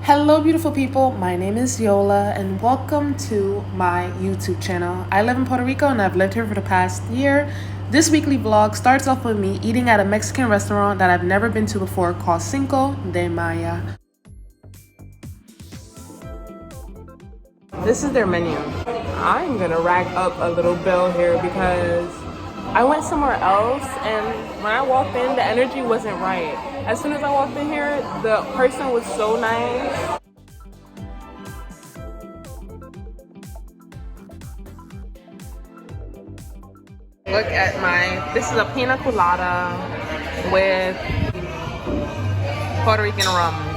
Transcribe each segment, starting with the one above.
Hello, beautiful people. My name is Yola, and welcome to my YouTube channel. I live in Puerto Rico, and I've lived here for the past year. This weekly vlog starts off with me eating at a Mexican restaurant that I've never been to before called Cinco de Mayo. This is their menu. I'm gonna rack up a little bill here because I went somewhere else, and when I walked in, the energy wasn't right. As soon as I walked in here, the person was so nice. Look at this is a pina colada with Puerto Rican rum.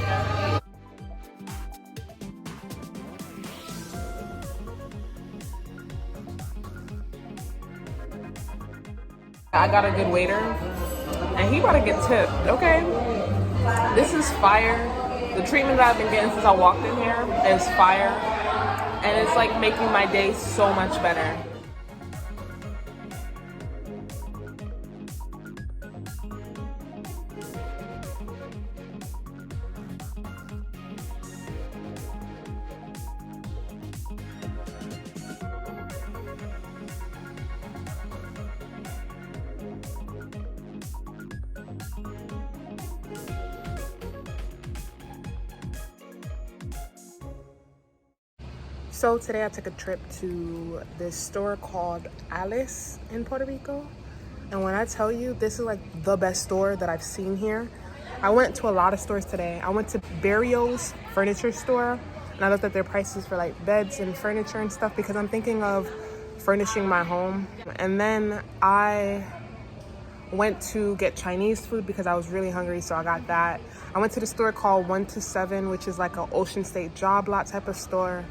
I got a good waiter, and he about to get tipped, okay? This is fire. The treatment that I've been getting since I walked in here is fire, and it's like making my day so much better. So today I took a trip to this store called Aliss in Puerto Rico. And when I tell you, this is like the best store that I've seen here. I went to a lot of stores today. I went to Barrio's furniture store, and I looked at their prices for like beds and furniture and stuff because I'm thinking of furnishing my home. And then I went to get Chinese food because I was really hungry, so I got that. I went to the store called 127, which is like an Ocean State job lot type of store.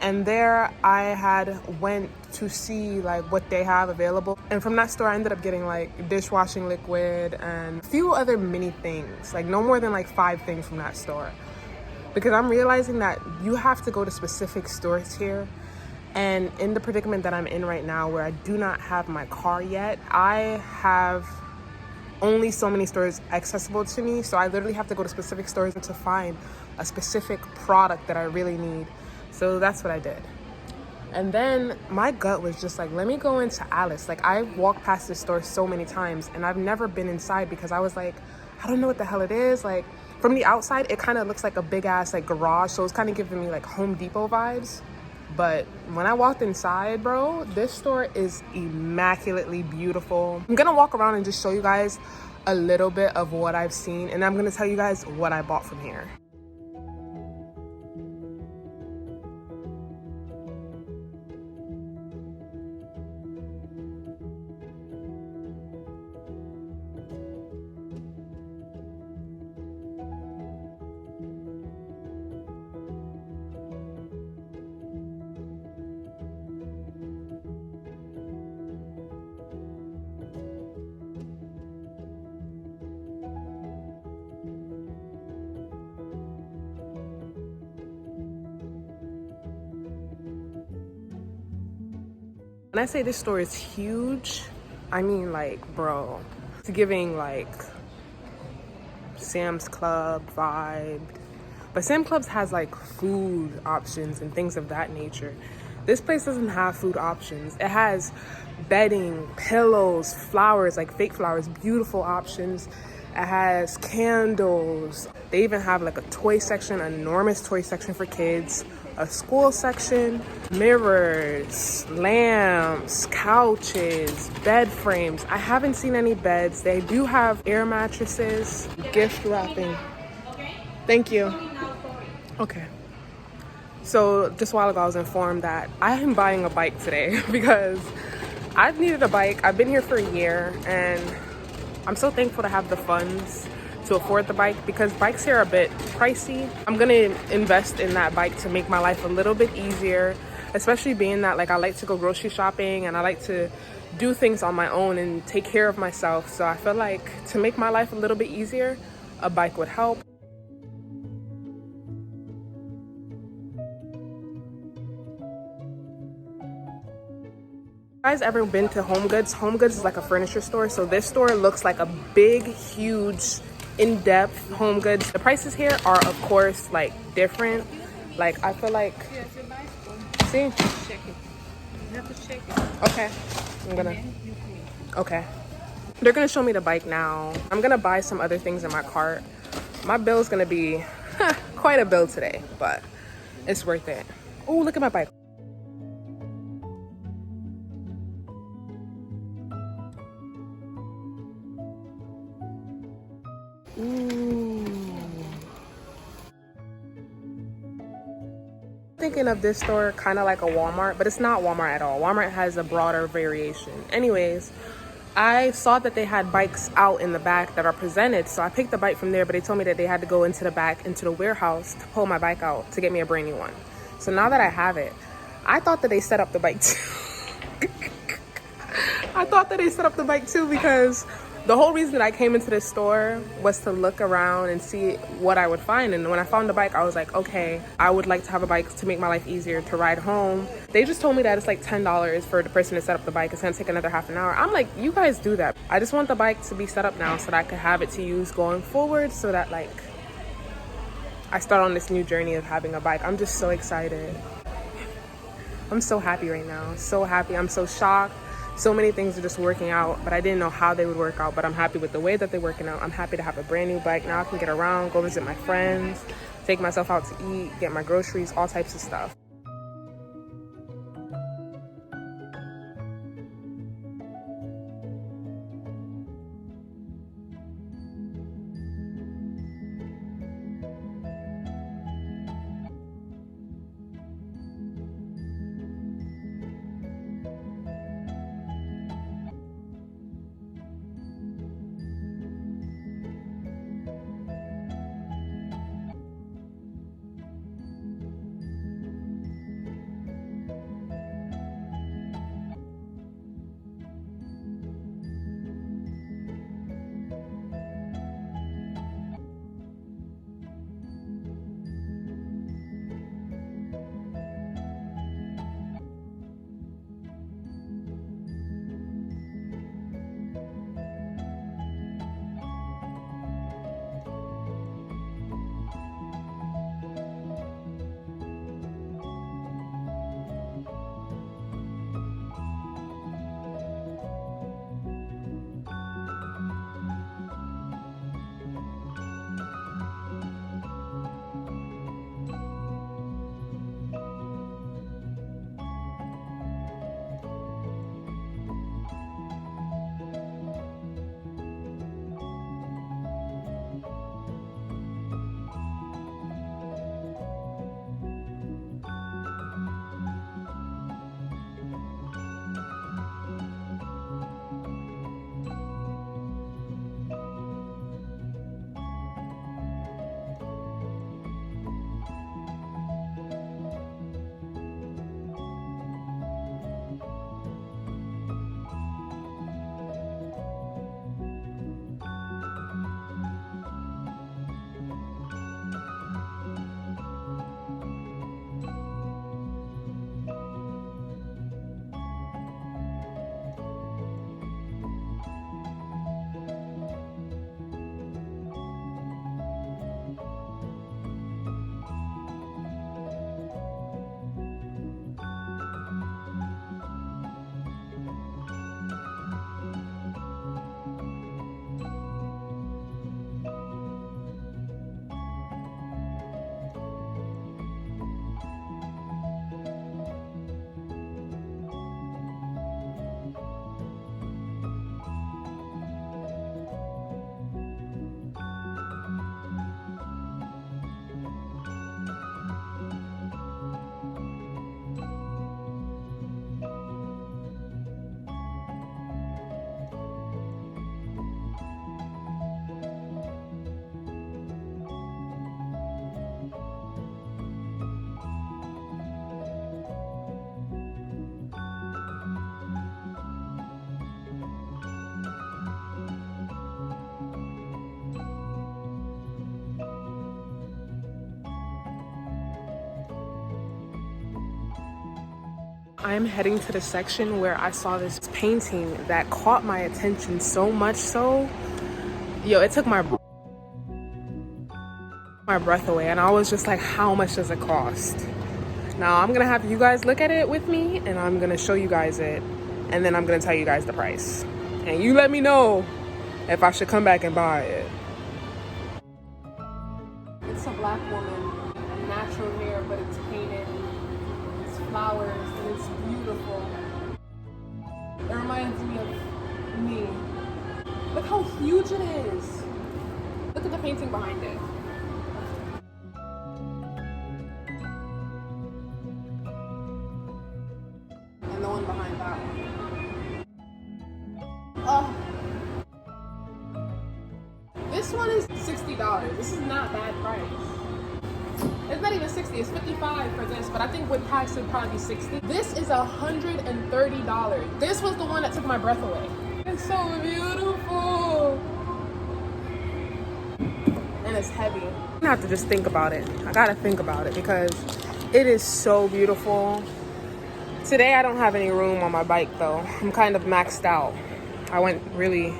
And there I had went to see like what they have available. And from that store I ended up getting like dishwashing liquid and a few other mini things, like no more than like 5 things from that store. Because I'm realizing that you have to go to specific stores here. And in the predicament that I'm in right now, where I do not have my car yet, I have only so many stores accessible to me. So I literally have to go to specific stores to find a specific product that I really need. So that's what I did. And then my gut was just like, let me go into Aliss. Like, I walked past this store so many times and I've never been inside because I was like, I don't know what the hell it is. Like, from the outside, it kind of looks like a big ass like garage. So it's kind of giving me like Home Depot vibes. But when I walked inside, bro, this store is immaculately beautiful. I'm gonna walk around and just show you guys a little bit of what I've seen. And I'm gonna tell you guys what I bought from here. When I say this store is huge, I mean like, bro, it's giving like Sam's Club vibe. But Sam's Club has like food options and things of that nature. This place doesn't have food options. It has bedding, pillows, flowers, like fake flowers, beautiful options. It has candles. They even have like a toy section, an enormous toy section for kids, a school section, mirrors, lamps, couches, bed frames. I haven't seen any beds. They do have air mattresses, gift wrapping. Thank you. Okay. So just a while ago I was informed that I am buying a bike today because I've needed a bike. I've been here for a year and I'm so thankful to have the funds to afford the bike because bikes here are a bit pricey. I'm gonna invest in that bike to make my life a little bit easier, especially being that like I like to go grocery shopping and I like to do things on my own and take care of myself. So I feel like to make my life a little bit easier, a bike would help. You guys ever been to Home Goods? Home Goods is like a furniture store. So this store looks like a big, huge in-depth home goods. The prices here are, of course, like different. Like I feel like, see, Check it. You have to check it. okay, I'm gonna, okay. They're gonna show me the bike now. I'm gonna buy some other things in my cart. My bill's gonna be quite a bill today, but it's worth it. Oh, look at my bike. Ooh. Thinking of this store kind of like a Walmart, but it's not Walmart at all. Walmart has a broader variation. Anyways, I saw that they had bikes out in the back that are presented, so I picked the bike from there, but they told me that they had to go into the back, into the warehouse to pull my bike out to get me a brand new one. So now that I have it, I thought that they set up the bike too. I thought that they set up the bike too because the whole reason that I came into this store was to look around and see what I would find. And when I found the bike, I was like, okay, I would like to have a bike to make my life easier to ride home. They just told me that it's like $10 for the person to set up the bike. It's gonna take another half an hour. I'm like, you guys do that. I just want the bike to be set up now so that I could have it to use going forward, so that like I start on this new journey of having a bike. I'm just so excited. I'm so happy right now. So happy. I'm so shocked. So many things are just working out, but I didn't know how they would work out, but I'm happy with the way that they're working out. I'm happy to have a brand new bike. Now I can get around, go visit my friends, take myself out to eat, get my groceries, all types of stuff. I'm heading to the section where I saw this painting that caught my attention so much so, yo, it took my My breath away, and I was just like, how much does it cost? Now I'm gonna have you guys look at it with me, and I'm gonna show you guys it, and then I'm gonna tell you guys the price, and you let me know if I should come back and buy it. It's a black woman, natural hair, but it's painted, it's flowers, and it's beautiful. It reminds me of me. Look how huge it is. Look at the painting behind it. And the one behind that one. Oh. This one is $60. This is not bad price. It's not even 60, it's 55 for this, but I think with tax it'd probably be 60. This is $130. This was the one that took my breath away. It's so beautiful. And it's heavy. I have to just think about it. I gotta think about it because it is so beautiful. Today I don't have any room on my bike though. I'm kind of maxed out. I went really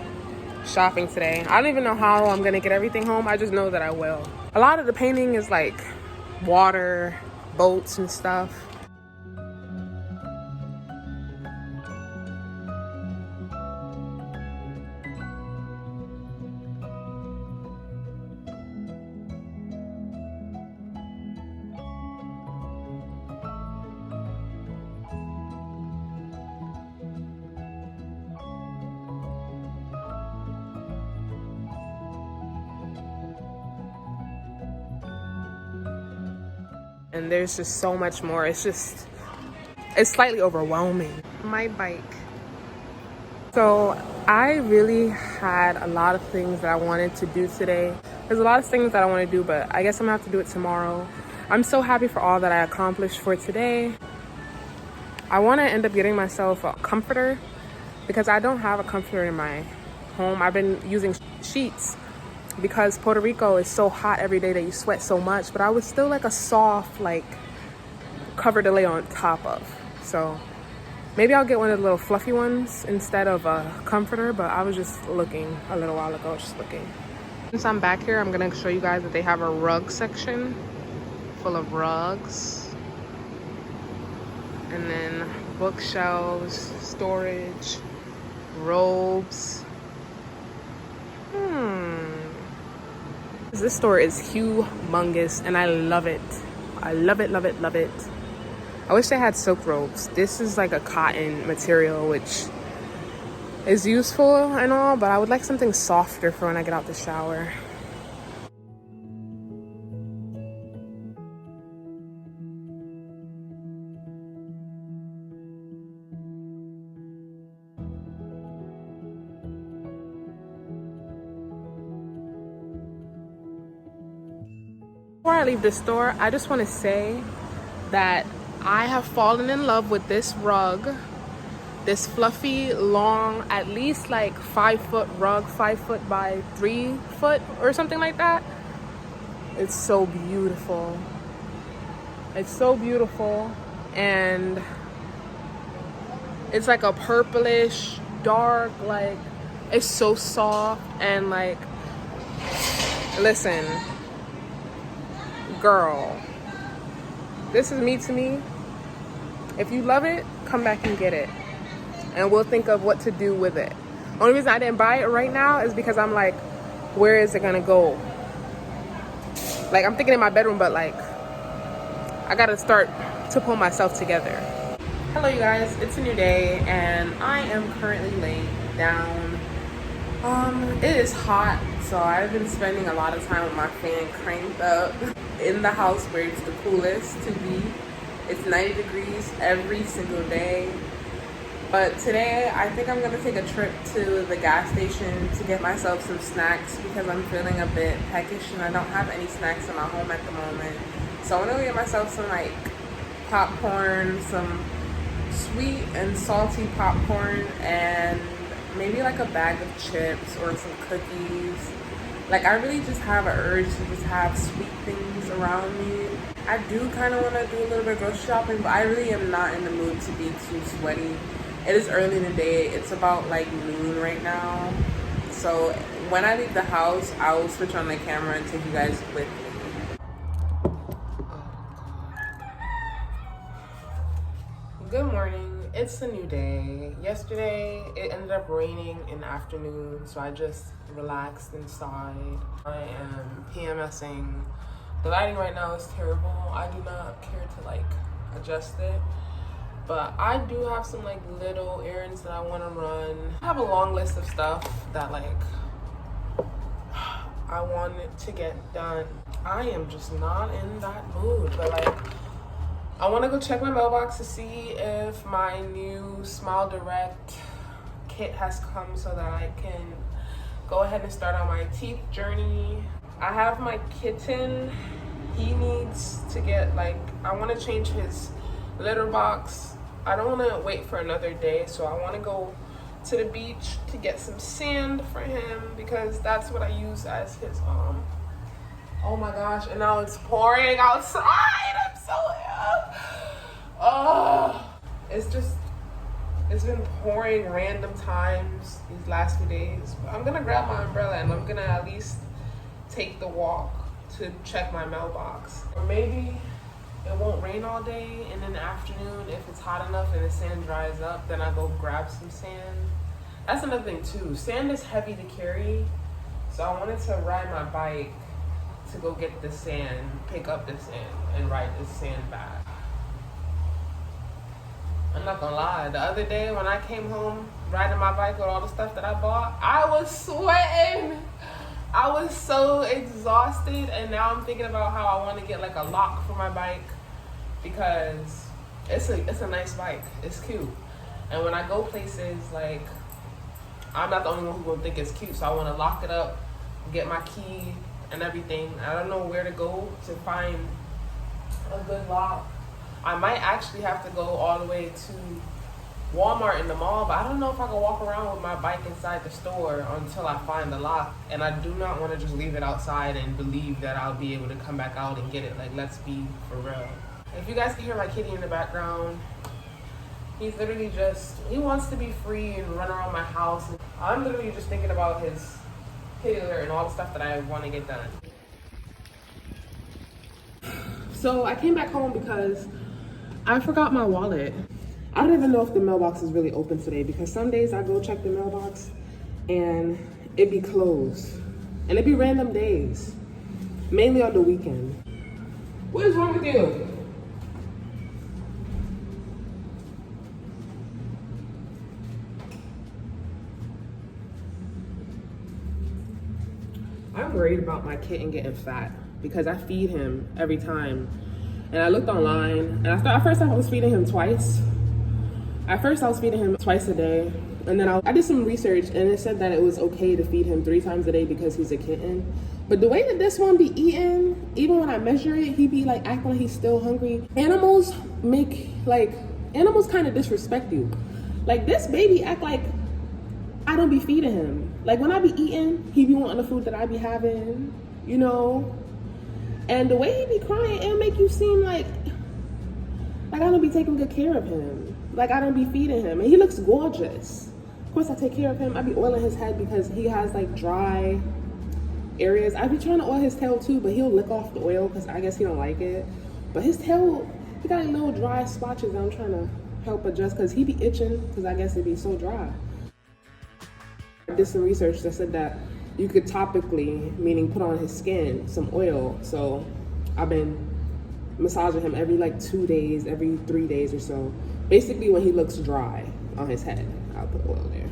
shopping today. I don't even know how I'm gonna get everything home. I just know that I will. A lot of the painting is like water, boats and stuff. And there's just so much more. It's slightly overwhelming. My bike. So I really had a lot of things that I wanted to do today. There's a lot of things that I want to do, but I guess I'm gonna have to do it tomorrow. I'm so happy for all that I accomplished for today. I want to end up getting myself a comforter because I don't have a comforter in my home. I've been using sheets because Puerto Rico is so hot every day that you sweat so much, but I would still like a soft like cover to lay on top of. So maybe I'll get one of the little fluffy ones instead of a comforter, but I was just looking a little while ago, just looking. Since I'm back here, I'm gonna show you guys that they have a rug section full of rugs, and then bookshelves, storage, robes. This store is humongous and I love it. I love it, love it, love it. I wish they had silk robes. This is like a cotton material, which is useful and all, but I would like something softer for when I get out the shower. Before I leave the store, I just want to say that I have fallen in love with this rug. This fluffy, long, at least like 5-foot rug, 5 foot by 3 foot or something like that. It's so beautiful. It's so beautiful. And it's like a purplish, dark, like, it's so soft and like, listen, girl, this is me to me. If you love it, come back and get it. And we'll think of what to do with it. Only reason I didn't buy it right now is because I'm like, where is it gonna go? Like, I'm thinking in my bedroom, but like, I gotta start to pull myself together. Hello, you guys, it's a new day and I am currently laying down. It is hot, so I've been spending a lot of time with my fan cranked up in the house where it's the coolest to be. It's 90 degrees every single day. But today, I think I'm gonna take a trip to the gas station to get myself some snacks because I'm feeling a bit peckish and I don't have any snacks in my home at the moment. So I wanna go get myself some like popcorn, some sweet and salty popcorn, and maybe like a bag of chips or some cookies. Like, I really just have an urge to just have sweet things around me. I do kind of want to do a little bit of grocery shopping, but I really am not in the mood to be too sweaty. It is early in the day. It's about like noon right now. So when I leave the house, I will switch on the camera and take you guys with me. Good morning. It's a new day. Yesterday, it ended up raining in the afternoon, so I just relaxed inside. I am PMSing. The lighting right now is terrible. I do not care to adjust it. But I do have some little errands that I want to run. I have a long list of stuff that I wanted to get done. I am just not in that mood, but I want to go check my mailbox to see if my new Smile Direct kit has come so that I can go ahead and start on my teeth journey. I have my kitten. He needs to get I want to change his litter box. I don't want to wait for another day, so I want to go to the beach to get some sand for him because that's what I use as his oh my gosh, and now it's pouring outside. I'm so ill. Oh, it's been pouring random times these last few days. But I'm gonna grab my umbrella and I'm gonna at least take the walk to check my mailbox. Or maybe it won't rain all day, and in the afternoon, if it's hot enough and the sand dries up, then I go grab some sand. That's another thing too. Sand is heavy to carry, so I wanted to ride my bike to go get the sand, pick up the sand, and ride the sand back. I'm not gonna lie, the other day when I came home riding my bike with all the stuff that I bought, I was sweating. I was so exhausted, and now I'm thinking about how I want to get a lock for my bike because it's a nice bike. It's cute, and when I go places, I'm not the only one who will think it's cute, so I want to lock it up, get my key and everything. I don't know where to go to find a good lock. I might actually have to go all the way to Walmart in the mall, but I don't know if I can walk around with my bike inside the store until I find the lock. And I do not want to just leave it outside and believe that I'll be able to come back out and get it. Let's be for real. If you guys can hear my kitty in the background, he's literally he wants to be free and run around my house. I'm literally just thinking about his kitty litter and all the stuff that I want to get done. So I came back home because I forgot my wallet. I don't even know if the mailbox is really open today because some days I go check the mailbox and it be closed. And it be random days, mainly on the weekend. What is wrong with you? I'm worried about my kitten getting fat because I feed him every time. And I looked online and at first I was feeding him twice. At first I was feeding him twice a day. And then I did some research and it said that it was okay to feed him 3 times a day because he's a kitten. But the way that this one be eating, even when I measure it, he be acting like he's still hungry. Animals animals kind of disrespect you. This baby act like I don't be feeding him. When I be eating, he be wanting the food that I be having, And the way he be crying, it'll make you seem like I don't be taking good care of him. I don't be feeding him. And he looks gorgeous. Of course, I take care of him. I be oiling his head because he has dry areas. I be trying to oil his tail too, but he'll lick off the oil because I guess he don't like it. But his tail, he got little dry splotches that I'm trying to help adjust because he be itching because I guess it be so dry. I did some research that said that you could topically, meaning put on his skin, some oil. So I've been massaging him every 2 days, every 3 days or so. Basically when he looks dry on his head, I'll put oil there.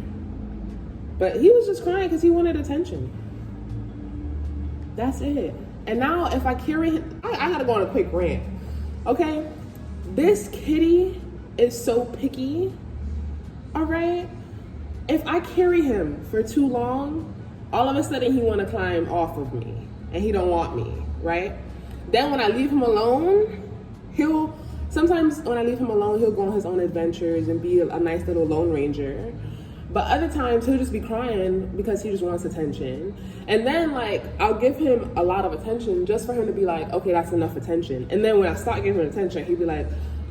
But he was just crying because he wanted attention. That's it. And now if I carry him, I gotta go on a quick rant. Okay? This kitty is so picky, all right? If I carry him for too long, all of a sudden he want to climb off of me and he don't want me, right? Then when I leave him alone, sometimes when I leave him alone, he'll go on his own adventures and be a nice little lone ranger. But other times he'll just be crying because he just wants attention. And then I'll give him a lot of attention just for him to be okay, that's enough attention. And then when I start giving him attention, he'll be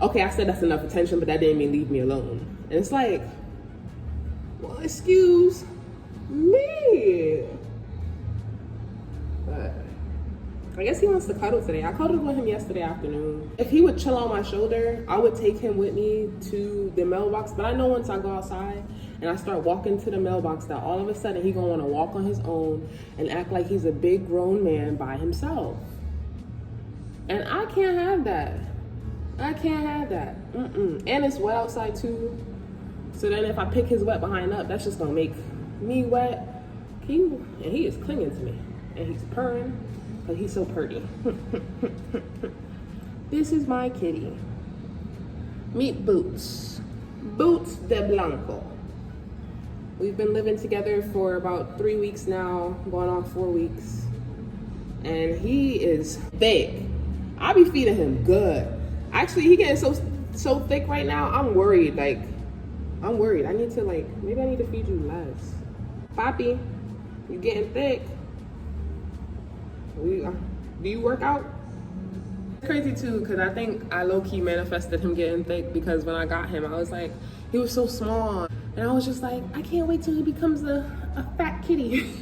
okay, I said that's enough attention, but that didn't mean leave me alone. And it's well, excuse me. But I guess he wants to cuddle today. I cuddled with him yesterday afternoon. If he would chill on my shoulder, I would take him with me to the mailbox. But I know once I go outside and I start walking to the mailbox that all of a sudden he gonna wanna walk on his own and act like he's a big grown man by himself. And I can't have that. I can't have that. And it's wet outside too. So then if I pick his wet behind up, that's just gonna make me wet. And he is clinging to me. And he's purring. But he's so pretty. This is my kitty. Meet Boots. Boots de Blanco. We've been living together for about 3 weeks now, going on 4 weeks. And he is big. I be feeding him good. Actually, he getting so thick right now, I'm worried. Like, I'm worried. I need to maybe I need to feed you less. Papi, you getting thick. Do you work out? It's crazy too, because I think I low-key manifested him getting thick, because when I got him, I was like, he was so small. And I was just like, I can't wait till he becomes a fat kitty.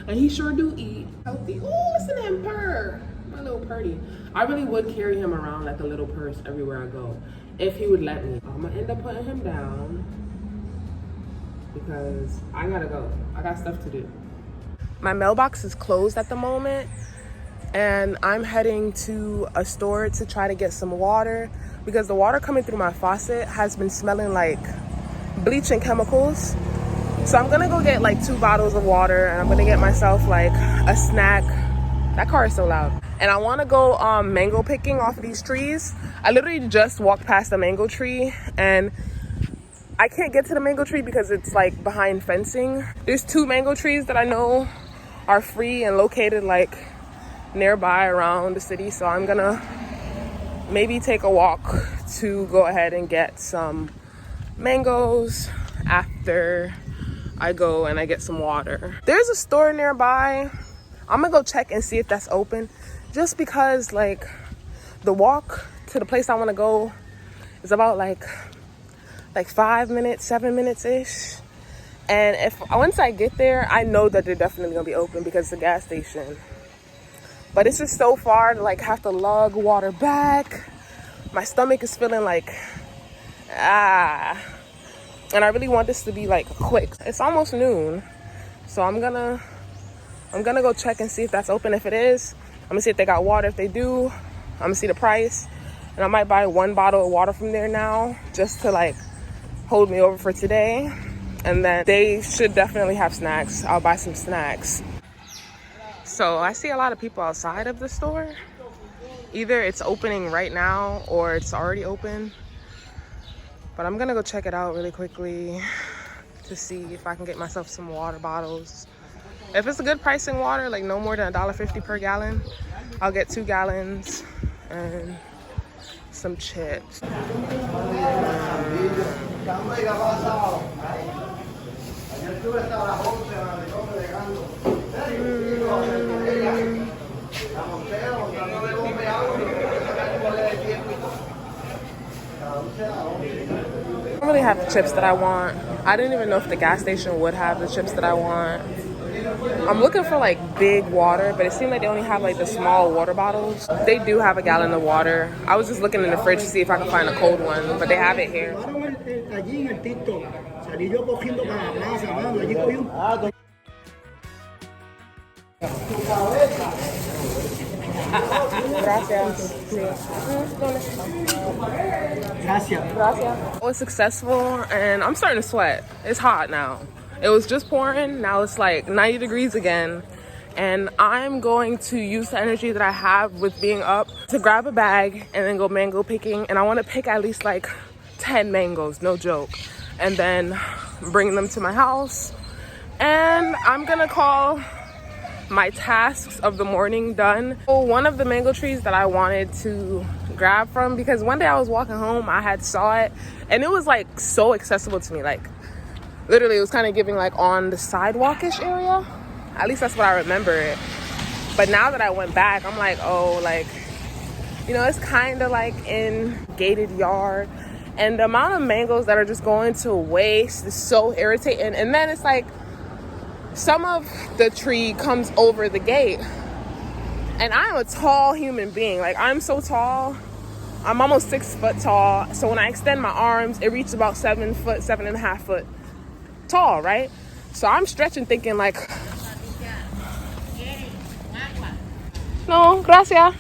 And he sure do eat healthy. Oh, listen to him purr. My little purdy. I really would carry him around like a little purse everywhere I go, if he would let me. I'm gonna end up putting him down because I gotta go. I got stuff to do. My mailbox is closed at the moment, and I'm heading to a store to try to get some water, because the water coming through my faucet has been smelling like bleach and chemicals. So I'm gonna go get like 2 bottles of water, and I'm gonna get myself like a snack. That car is so loud. And I wanna go mango picking off of these trees. I literally just walked past a mango tree, and I can't get to the mango tree because it's like behind fencing. There's 2 mango trees that I know are free and located like nearby around the city. So I'm gonna maybe take a walk to go ahead and get some mangoes after I go and I get some water. There's a store nearby. I'm gonna go check and see if that's open, just because like the walk to the place I want to go is about like 5 minutes, 7 minutes ish. And once I get there, I know that they're definitely gonna be open because it's a gas station. But it's just so far to like have to lug water back. My stomach is feeling like and I really want this to be like quick. It's almost noon, so I'm gonna go check and see if that's open. If it is, I'm gonna see if they got water. If they do, I'm gonna see the price, and I might buy 1 bottle of water from there now, just to like hold me over for today. And then they should definitely have snacks. I'll buy some snacks. So I see a lot of people outside of the store. Either it's opening right now or it's already open. But I'm gonna go check it out really quickly to see if I can get myself some water bottles. If it's a good pricing water, like no more than $1.50 per gallon, I'll get 2 gallons and some chips. I don't really have the chips that I want. I didn't even know if the gas station would have the chips that I want. I'm looking for like big water, but it seemed like they only have like the small water bottles. They do have a gallon of water. I was just looking in the fridge to see if I could find a cold one, but they have it here. Gracias. I was successful, and I'm starting to sweat. It's hot now. It was just pouring. Now it's like 90 degrees again. And I'm going to use the energy that I have with being up to grab a bag and then go mango picking. And I want to pick at least like 10 mangoes, no joke. And then bring them to my house. And I'm gonna call my tasks of the morning done. So one of the mango trees that I wanted to grab from, because one day I was walking home, I had saw it, and it was like so accessible to me. Like literally it was kind of giving like on the sidewalk-ish area. At least that's what I remember it. But now that I went back, I'm like, oh, like, you know, it's kind of like in gated yard. And the amount of mangoes that are just going to waste is so irritating. And then it's like some of the tree comes over the gate. And I'm a tall human being. Like, I'm so tall. I'm almost 6 foot tall. So when I extend my arms, it reaches about 7 foot, 7.5 foot tall, right? So I'm stretching thinking like, no, gracias.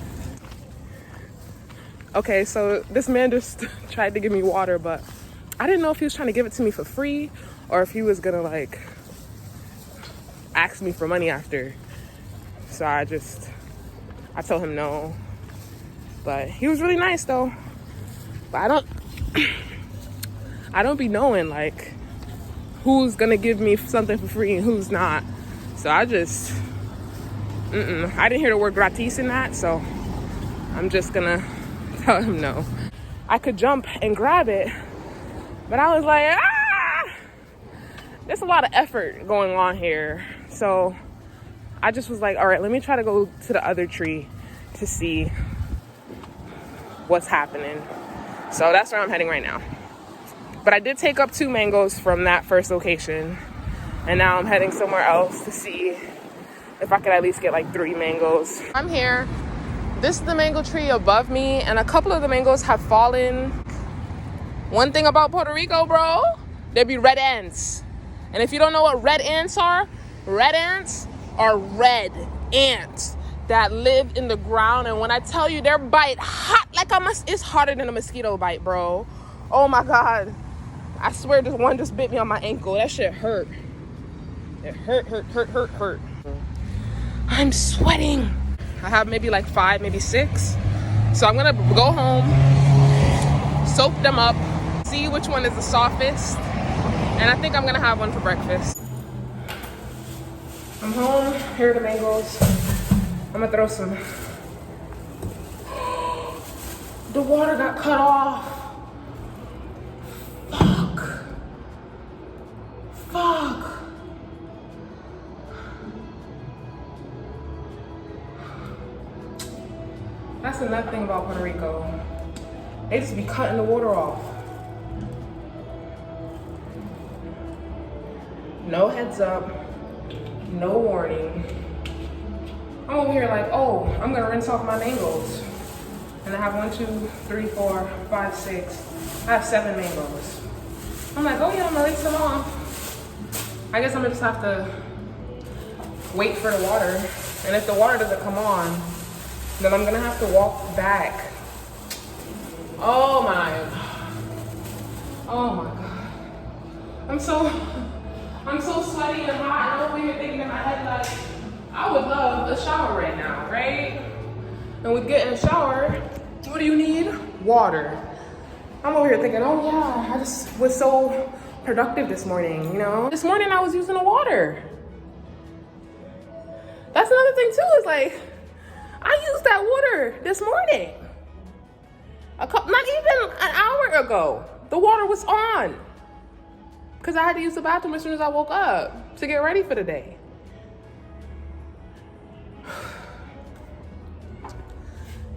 Okay, so this man just tried to give me water, but I didn't know if he was trying to give it to me for free or if he was gonna like ask me for money after. So I told him no. But he was really nice though. But I don't be knowing like who's gonna give me something for free and who's not. So I didn't hear the word gratis in that, so I'm just gonna tell him no. I could jump and grab it, but I was like, there's a lot of effort going on here. So I just was like, all right, let me try to go to the other tree to see what's happening. So that's where I'm heading right now. But I did take up 2 mangoes from that first location, and now I'm heading somewhere else to see if I could at least get like 3 mangoes. I'm here. This is the mango tree above me, and a couple of the mangoes have fallen. One thing about Puerto Rico, bro, there be red ants. And if you don't know what red ants are red ants that live in the ground. And when I tell you their bite hot like it's hotter than a mosquito bite, bro. Oh my God. I swear this one just bit me on my ankle. That shit hurt. It hurt. I'm sweating. I have maybe like 5, maybe 6. So I'm gonna go home, soak them up, see which one is the softest, and I think I'm gonna have one for breakfast. I'm home, here are the mangoes. I'm gonna throw some. The water got cut off. Fuck. That's another thing about Puerto Rico. They just be cutting the water off. No heads up, no warning. I'm over here like, oh, I'm gonna rinse off my mangoes. And I have 1, 2, 3, 4, 5, 6. I have 7 mangoes. I'm like, oh yeah, I'm gonna rinse them off. I guess I'm gonna just have to wait for the water. And if the water doesn't come on, then I'm gonna have to walk back. Oh my God. I'm so sweaty and hot, and I'm over here thinking in my head like, I would love a shower right now, right? And with getting a shower, what do you need? Water. I'm over here thinking, oh yeah, I just was so productive this morning, you know? This morning I was using the water. That's another thing too, is like, I used that water this morning. Not even an hour ago, the water was on. Because I had to use the bathroom as soon as I woke up to get ready for the day.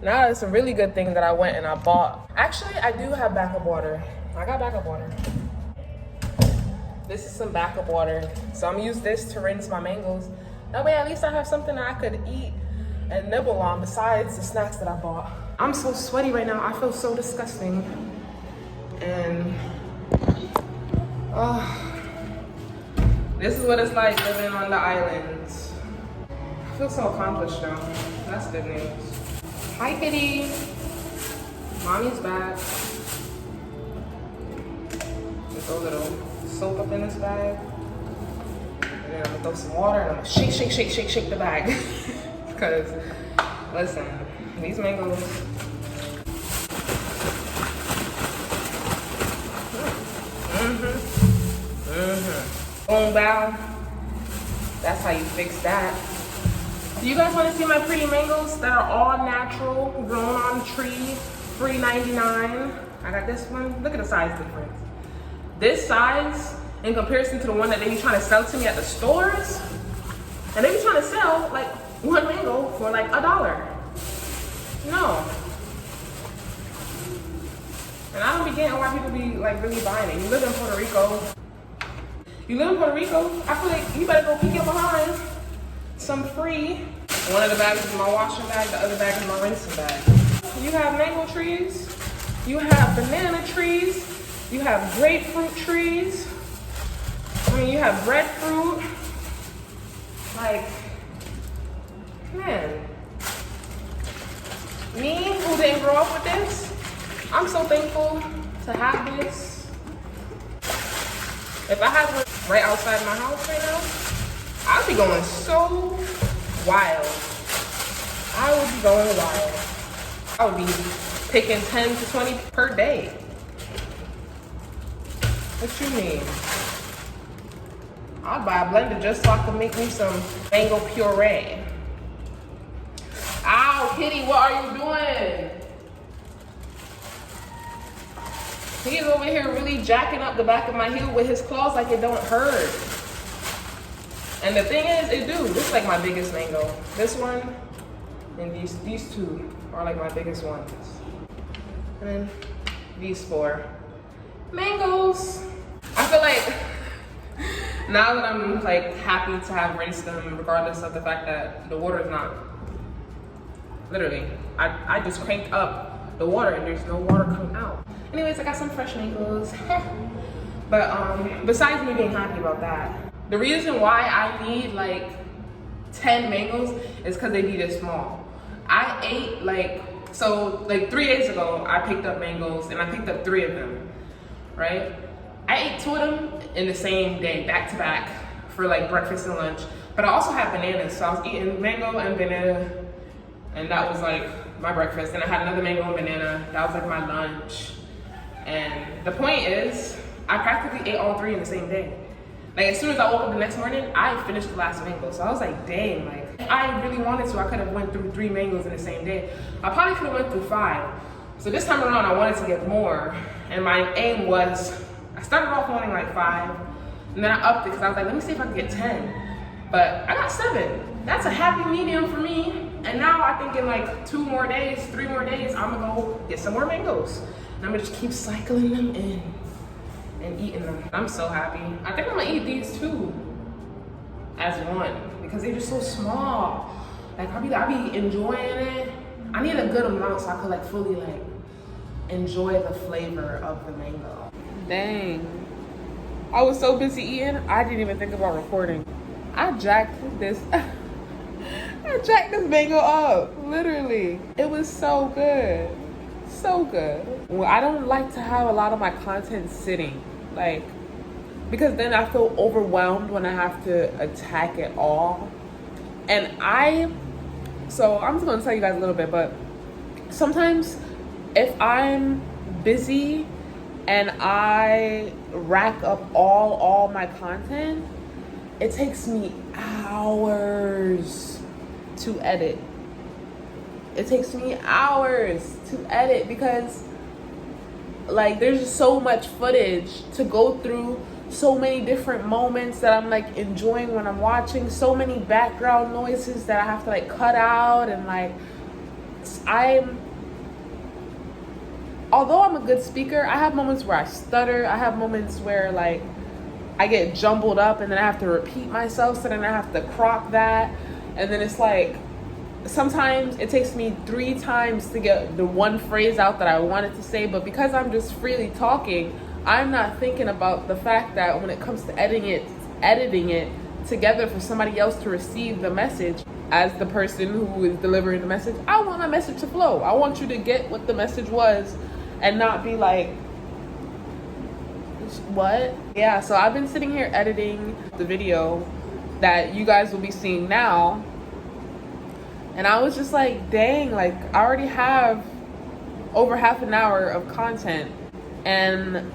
Now it's a really good thing that I went and I bought. Actually, I do have backup water. I got backup water. This is some backup water. So I'm gonna use this to rinse my mangoes. That way at least I have something that I could eat and nibble on besides the snacks that I bought. I'm so sweaty right now. I feel so disgusting. And this is what it's like living on the islands. I feel so accomplished though. That's good news. Hi, kitty. Mommy's back. Just a little soap up in this bag. And then I'm gonna throw some water and I'm gonna shake the bag. Because, listen, these mangoes. Boom, bow. That's how you fix that. Do you guys want to see my pretty mangoes that are all natural, grown on the tree, free 99? I got this one. Look at the size difference. This size, in comparison to the one that they be trying to sell to me at the stores, and they be trying to sell like one mango for like $1. No. And I don't be getting why people be like really buying it. You live in Puerto Rico. I feel like you better go peek your behind some free One of the bags is my washing bag, the other bag is my rinsing bag. You have mango trees, you have banana trees, you have grapefruit trees. I mean, you have breadfruit. Like, man. Me, who didn't grow up with this, I'm so thankful to have this. If I had one right outside my house right now, I'd be going so wild. I would be going wild. I would be picking 10 to 20 per day. What you mean? I'd buy a blender just so I can make me some mango puree. Ow, kitty, what are you doing? He's over here really jacking up the back of my heel with his claws like it don't hurt. And the thing is, it do. This is like my biggest mango. This one and these two are like my biggest ones. And then these 4 mangoes. I feel like now that I'm like happy to have rinsed them, regardless of the fact that the water is not, literally, I just cranked up the water and there's no water coming out. Anyways, I got some fresh mangoes. But besides me being happy about that, the reason why I need like 10 mangoes is because they be this small. I ate like 3 days ago, I picked up mangoes and I picked up 3 of them, right? I ate 2 of them in the same day, back to back, for like breakfast and lunch. But I also had bananas, so I was eating mango and banana, and that was like my breakfast. And I had another mango and banana, that was like my lunch. And the point is, I practically ate all 3 in the same day. Like as soon as I woke up the next morning, I finished the last mango. So I was like, dang, like if I really wanted to, I could have went through 3 mangoes in the same day. I probably could have went through 5. So this time around, I wanted to get more. And my aim was, I started off wanting like 5, and then I upped it because I was like, let me see if I can get 10. But I got 7. That's a happy medium for me. And now I think in like 2 more days, 3 more days, I'm gonna go get some more mangoes. And I'm gonna just keep cycling them in and eating them. I'm so happy. I think I'm gonna eat these 2 as one because they're just so small. Like I be enjoying it. I need a good amount so I could like fully like enjoy the flavor of the mango. Dang. I was so busy eating, I didn't even think about recording. I jacked this mango up, literally. It was so good, so good. Well, I don't like to have a lot of my content sitting, like, because then I feel overwhelmed when I have to attack it all. And so I'm just gonna tell you guys a little bit, but sometimes if I'm busy and I rack up all my content, it takes me hours to edit. It takes me hours to edit because like there's just so much footage to go through, so many different moments that I'm like enjoying when I'm watching, so many background noises that I have to like cut out. And like although I'm a good speaker, I have moments where I stutter. I have moments where like I get jumbled up and then I have to repeat myself, so then I have to crop that. And then it's like, sometimes it takes me 3 times to get the one phrase out that I wanted to say, but because I'm just freely talking, I'm not thinking about the fact that when it comes to editing it together for somebody else to receive the message, as the person who is delivering the message, I want my message to flow. I want you to get what the message was and not be like, what? Yeah, so I've been sitting here editing the video that you guys will be seeing now. And I was just like, dang, like I already have over half an hour of content and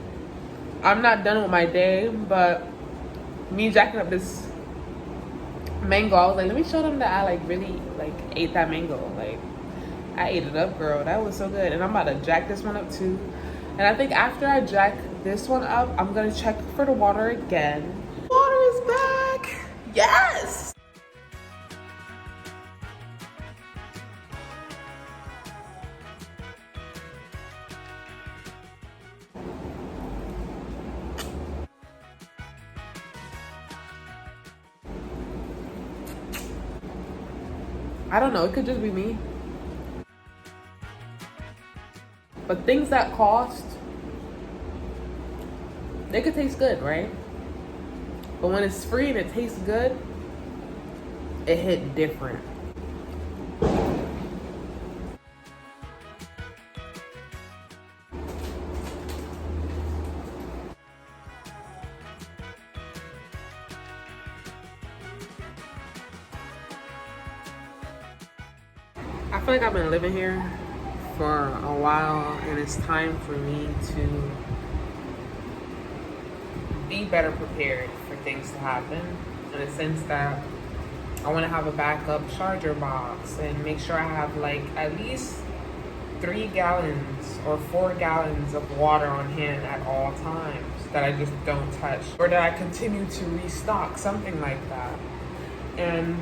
I'm not done with my day. But me jacking up this mango, I was like, let me show them that I like really like ate that mango. Like I ate it up, girl. That was so good. And I'm about to jack this one up too. And I think after I jack this one up, I'm gonna check for the water again. Water is back. Yes. I don't know, it could just be me. But things that cost, they could taste good, right? But when it's free and it tastes good, it hit different. I feel like I've been living here for a while, and it's time for me to be better prepared for things to happen, in the sense that I want to have a backup charger box and make sure I have like at least 3 gallons or 4 gallons of water on hand at all times that I just don't touch, or that I continue to restock, something like that. And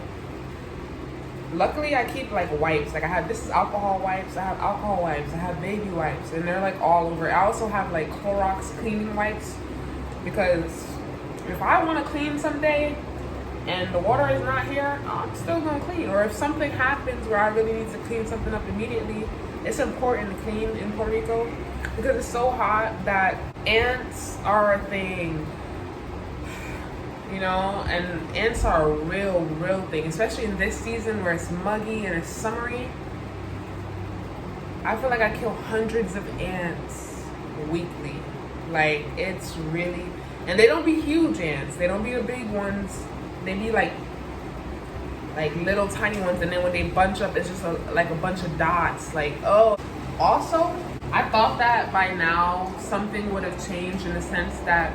luckily I keep like wipes. Like I have, this is alcohol wipes, I have alcohol wipes, I have baby wipes, and they're like all over. I also have like Clorox cleaning wipes, because if I want to clean someday and the water is not here, I'm still gonna clean. Or if something happens where I really need to clean something up immediately, it's important to clean in Puerto Rico because it's so hot that ants are a thing, you know, and ants are a real thing, especially in this season where it's muggy and it's summery. I feel like I kill hundreds of ants weekly. Like, it's really, and they don't be huge ants, they don't be the big ones, they be like little tiny ones, and then when they bunch up, it's just like a bunch of dots. Like, oh. Also, I thought that by now something would have changed in the sense that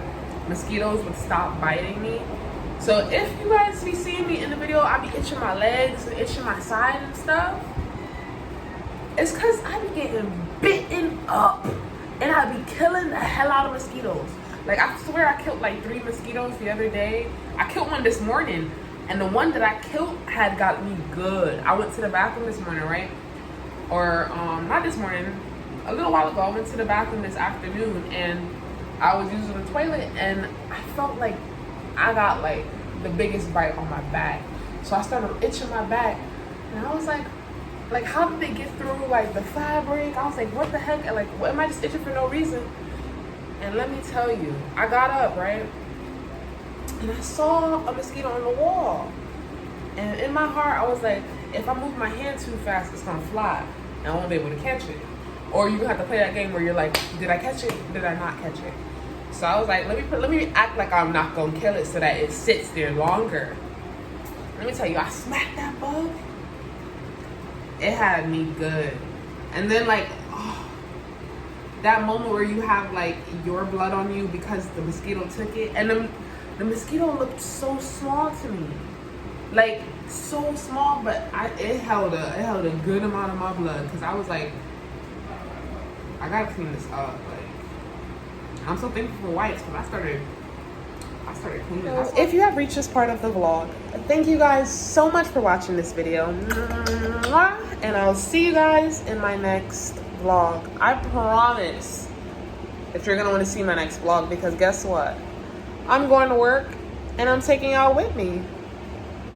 mosquitoes would stop biting me. So if you guys be seeing me in the video, I be itching my legs and itching my side and stuff, it's because I be getting bitten up and I be killing the hell out of mosquitoes. Like, I swear I killed like 3 mosquitoes the other day. I killed one this morning, and the one that I killed had got me good. I went to the bathroom this morning, right? Or not this morning, a little while ago, I went to the bathroom this afternoon, and I was using the toilet, and I felt like I got like the biggest bite on my back. So I started itching my back, and I was like how did they get through like the fabric? I was like, what the heck? And like, what, am I just itching for no reason? And let me tell you, I got up, right? And I saw a mosquito on the wall. And in my heart, I was like, if I move my hand too fast, it's gonna fly, and I won't be able to catch it. Or you have to play that game where you're like, did I catch it? Did I not catch it? So I was like, let me act like I'm not gonna kill it so that it sits there longer. Let me tell you, I smacked that bug. It had me good. And then like, oh, that moment where you have like your blood on you because the mosquito took it, and the mosquito looked so small to me, like so small, but it held a good amount of my blood, because I was like, I gotta clean this up. Like, I'm so thankful for wipes, because I started cleaning. If you have reached this part of the vlog, thank you guys so much for watching this video, and I'll see you guys in my next vlog. I promise that you're gonna want to see my next vlog, because guess what? I'm going to work and I'm taking y'all with me.